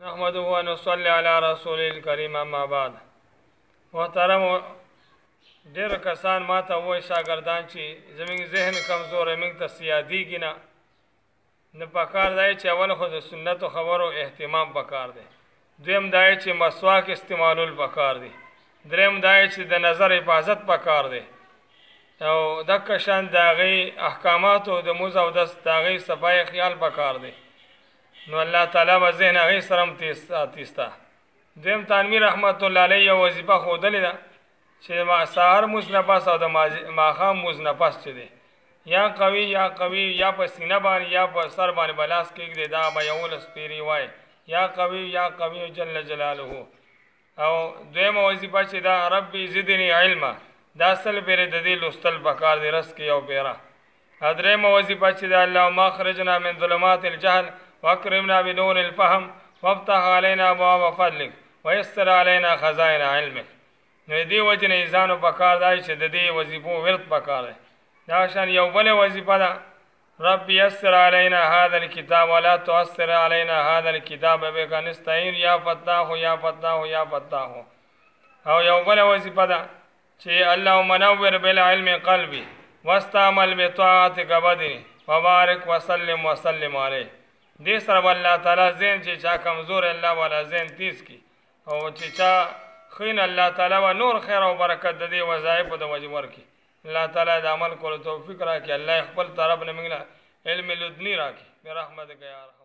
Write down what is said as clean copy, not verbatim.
نحمده ونصلي على رسول الکریم اما بعد. محترم ډېر کسان ما ته وایي شاګردان چې زموږ ذهن کمزور موږ ته سیادېږي نه پکار دی چې اول خو د سنتو خبرو اهتمام پکار دی، دویم دا چې مسواک استعمالول پکار دی، دریم دا چې د نظر حفاظت پکار دی او دغه شان د هغې احکاماتو د مونځ او دس د هغې صفای خیال پکار دی. نو الله تعالی به ذهن هغې سره هم تیسته. دویم تنویر رحمت الله علیه یو وظیفه ښودلې ده چې د سهار مونځ نه پس او د ماښام مونځ نه پس چې دی یا قوي یا په سینه باندې یا په سر باندې به لاس کېږدي، دا به 11 پیرې وایي یا قوي جل جلاله. او دویمه وظیفه چې دا ربي زدني علما، دا 100 پیرې د دې لوستل پکار دی رس کې یو پیره. درېیمه وظیفه چې دا اللهم اخرجنا من ظلمات الجهل واکرمنا بنور الفهم وافتح علينا ابواب فضلك ويسر علينا خزائن علمك. نو دې وجې نه ځانو پکار دی چې د دې وظیفو ورد پکار دی. دا شان یو بله وظیفه ده رب یسر علينا هذا الكتاب ولا تؤثر علينا هذا الكتاب بك نستعين یا فتاح یا فتاح یا فتاح. او یو بله وظیفه ده چې اللهم نور بالعلم قلبي واستعمل بطاعتك بدني وبارك وسلم عليه. دې سره به الله تعالی ذهن چې چا کمزور الله والا ذهن تیز کی او چې چا خین الله تعالی و نور خیر او برکت د دې وظایفو د وجې ورکړي. الله تعالی د عمل کولو توفیق راکړي. الله خپل طرف نه موږ له علم لدني راکړي برحمتک یا رب.